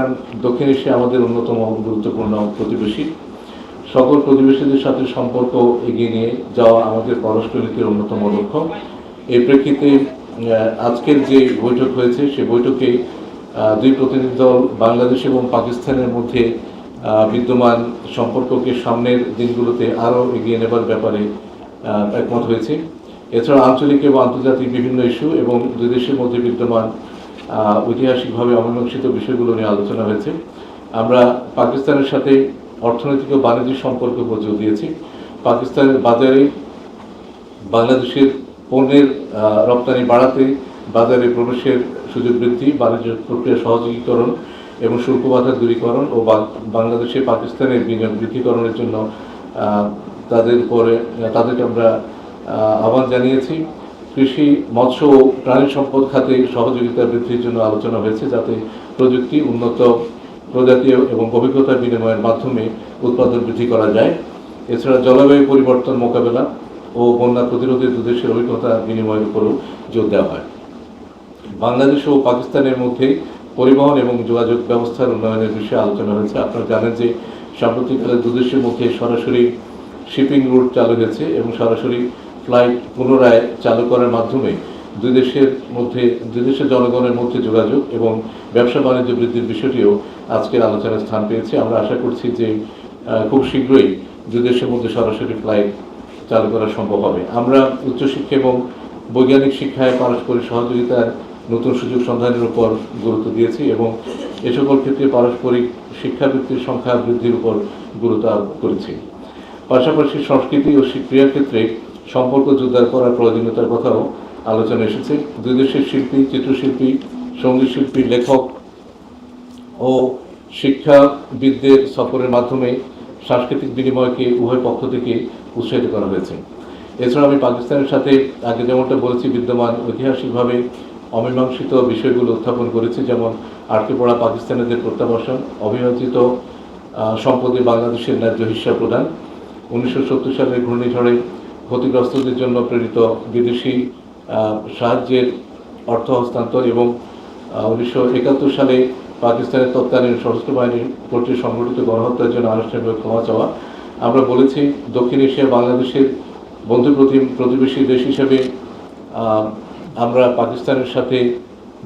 পাকিস্তান দক্ষিণ এশিয়া আমাদের অন্যতম গুরুত্বপূর্ণ প্রতিবেশী। সকল প্রতিবেশীদের সাথে সম্পর্ক এগিয়ে নিয়ে যাওয়া আমাদের পররাষ্ট্রনীতির অন্যতম লক্ষ্য। এই প্রেক্ষিতে আজকের যে বৈঠক হয়েছে সে বৈঠকে দুই প্রতিনিধি দল বাংলাদেশ এবং পাকিস্তানের মধ্যে বিদ্যমান সম্পর্ককে সামনের দিনগুলোতে আরও এগিয়ে নেবার ব্যাপারে একমত হয়েছে। এছাড়া আঞ্চলিক এবং আন্তর্জাতিক বিভিন্ন ইস্যু এবং দুই দেশের মধ্যে বিদ্যমান ঐতিহাসিকভাবে অমীমাংসিত বিষয়গুলো নিয়ে আলোচনা হয়েছে। আমরা পাকিস্তানের সাথে অর্থনৈতিক ও বাণিজ্যিক সম্পর্ক উপর জোর দিয়েছি। পাকিস্তানের বাজারে বাংলাদেশের পণ্যের রপ্তানি বাড়াতে, বাজারে প্রবেশের সুযোগ বৃদ্ধি, বাণিজ্য প্রক্রিয়া সহযোগীকরণ এবং শুল্ক বাধা দূরীকরণ ও বাংলাদেশে পাকিস্তানের বিনিয়োগ বৃদ্ধিকরণের জন্য তাদেরকে আমরা আহ্বান জানিয়েছি। কৃষি, মৎস্য ও প্রাণী সম্পদ খাতে সহযোগিতা বৃদ্ধির জন্য আলোচনা হয়েছে, যাতে প্রযুক্তি, উন্নত প্রজাতি এবং অভিজ্ঞতা বিনিময়ের মাধ্যমে উৎপাদন বৃদ্ধি করা যায়। এছাড়া জলবায়ু পরিবর্তন মোকাবেলা ও বন্যা প্রতিরোধে দুদেশের অভিজ্ঞতা বিনিময়ের উপরও জোর দেওয়া হয়। বাংলাদেশ ও পাকিস্তানের মধ্যে পরিবহন এবং যোগাযোগ ব্যবস্থার উন্নয়নের বিষয়ে আলোচনা হয়েছে। আপনারা জানেন যে সাম্প্রতিককালে দুদেশের মধ্যে সরাসরি শিপিং রুট চালু হয়েছে এবং সরাসরি ফ্লাইট পুনরায় চালু করার মাধ্যমে দুই দেশের জনগণের মধ্যে যোগাযোগ এবং ব্যবসা বাণিজ্য বৃদ্ধির বিষয়টিও আজকের আলোচনায় স্থান পেয়েছে। আমরা আশা করছি যে খুব শীঘ্রই দুই দেশের মধ্যে সরাসরি ফ্লাইট চালু করা সম্ভব হবে। আমরা উচ্চশিক্ষা এবং বৈজ্ঞানিক শিক্ষায় পারস্পরিক সহযোগিতার নতুন সুযোগ সন্ধানের উপর গুরুত্ব দিয়েছি এবং এ সকল ক্ষেত্রে পারস্পরিক শিক্ষাবৃত্তির সংখ্যা বৃদ্ধির উপর গুরুত্ব আরোপ করেছি। পাশাপাশি সংস্কৃতি ও ক্রীড়ার ক্ষেত্রে সম্পর্ক জোরদার করার প্রয়োজনীয়তার কথাও আলোচনা এসেছে। দুই দেশের শিল্পী, চিত্রশিল্পী, সঙ্গীত শিল্পী, লেখক ও শিক্ষাবিদদের সফরের মাধ্যমে সাংস্কৃতিক বিনিময়কে উভয় পক্ষ থেকে উৎসাহিত করা হয়েছে। এছাড়া আমি পাকিস্তানের সাথে আগে যেমনটা বলেছি বিদ্যমান ঐতিহাসিকভাবে অমীমাংসিত বিষয়গুলো উত্থাপন করেছি, যেমন আটকে পড়া পাকিস্তানিদের প্রত্যাবাসন, অবিভাজিত সম্পদে বাংলাদেশের ন্যায্য হিস্সা প্রদান, 1970 সালের ঘূর্ণিঝড়ে ক্ষতিগ্রস্তদের জন্য প্রেরিত বিদেশি সাহায্যের অর্থ হস্তান্তর এবং 1971 সালে পাকিস্তানের তৎকালীন সশস্ত্র বাহিনী কর্তৃক সংগঠিত গণহত্যার জন্য আনুষ্ঠানিকভাবে ক্ষমা চাওয়া। আমরা বলেছি দক্ষিণ এশিয়া বাংলাদেশের বন্ধু প্রতিবেশী দেশ হিসেবে আমরা পাকিস্তানের সাথে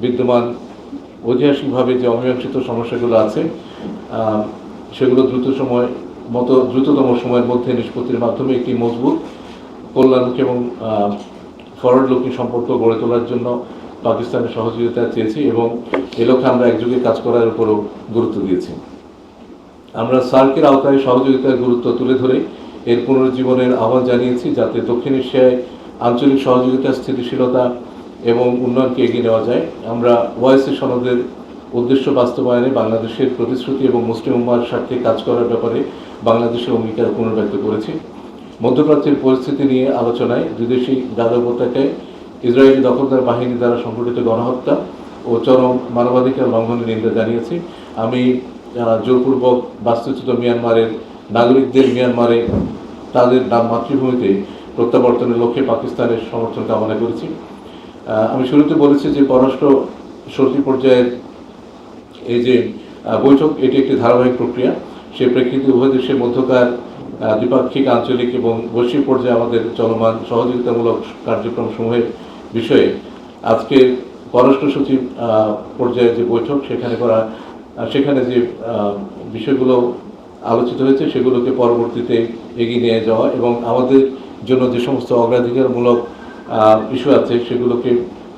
বিদ্যমান ঐতিহাসিকভাবে যে অমীমাংসিত সমস্যাগুলো আছে সেগুলো দ্রুততম সময়ের মধ্যে নিষ্পত্তির মাধ্যমে একটি মজবুত, কল্যাণমুখী এবং ফরওয়ার্ড লুকিং সম্পর্ক গড়ে তোলার জন্য পাকিস্তানের সহযোগিতা চেয়েছি এবং এ লক্ষ্যে আমরা একযোগে কাজ করার উপরও গুরুত্ব দিয়েছি। আমরা সার্কের আওতায় সহযোগিতার গুরুত্ব তুলে ধরে এর পুনরুজ্জীবনের আহ্বান জানিয়েছি, যাতে দক্ষিণ এশিয়ায় আঞ্চলিক সহযোগিতা, স্থিতিশীলতা এবং উন্নয়নকে এগিয়ে নেওয়া যায়। আমরা ওআইসি সনদের উদ্দেশ্য বাস্তবায়নে বাংলাদেশের প্রতিশ্রুতি এবং মুসলিম উম্মাহর স্বার্থে কাজ করার ব্যাপারে বাংলাদেশের অঙ্গীকার পুনর্ব্যক্ত করেছি। মধ্যপ্রাচ্যের পরিস্থিতি নিয়ে আলোচনায় দুদেশী গাজা উপত্যকায় ইসরায়েলি দখলদার বাহিনী দ্বারা সংঘটিত গণহত্যা ও চরম মানবাধিকার লঙ্ঘনের নিন্দা জানিয়েছি। আমি জোরপূর্বক বাস্তুচ্যুত মিয়ানমারের নাগরিকদের মিয়ানমারে তাদের মাতৃভূমিতে প্রত্যাবর্তনের লক্ষ্যে পাকিস্তানের সমর্থন কামনা করেছি। আমি শুরুতে বলেছি যে পররাষ্ট্র সচিব পর্যায়ের এই যে বৈঠক, এটি একটি ধারাবাহিক প্রক্রিয়া। সে প্রেক্ষিতে উভয় দেশের মধ্যকার দ্বিপাক্ষিক, আঞ্চলিক এবং বৈশ্বিক পর্যায়ে আমাদের চলমান সহযোগিতামূলক কার্যক্রম সমূহের বিষয়ে আজকে পররাষ্ট্র সচিব পর্যায়ের যে বৈঠক সেখানে যে বিষয়গুলো আলোচিত হয়েছে সেগুলোকে পরবর্তীতে এগিয়ে নিয়ে যাওয়া এবং আমাদের জন্য যে সমস্ত অগ্রাধিকারমূলক ইস্যু আছে সেগুলোকে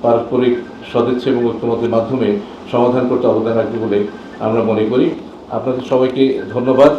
পারস্পরিক সদিচ্ছা এবং ঐক্যমতের মাধ্যমে সমাধান করতে অবদান রাখবে বলে আমরা মনে করি। আপনাদের সবাইকে ধন্যবাদ।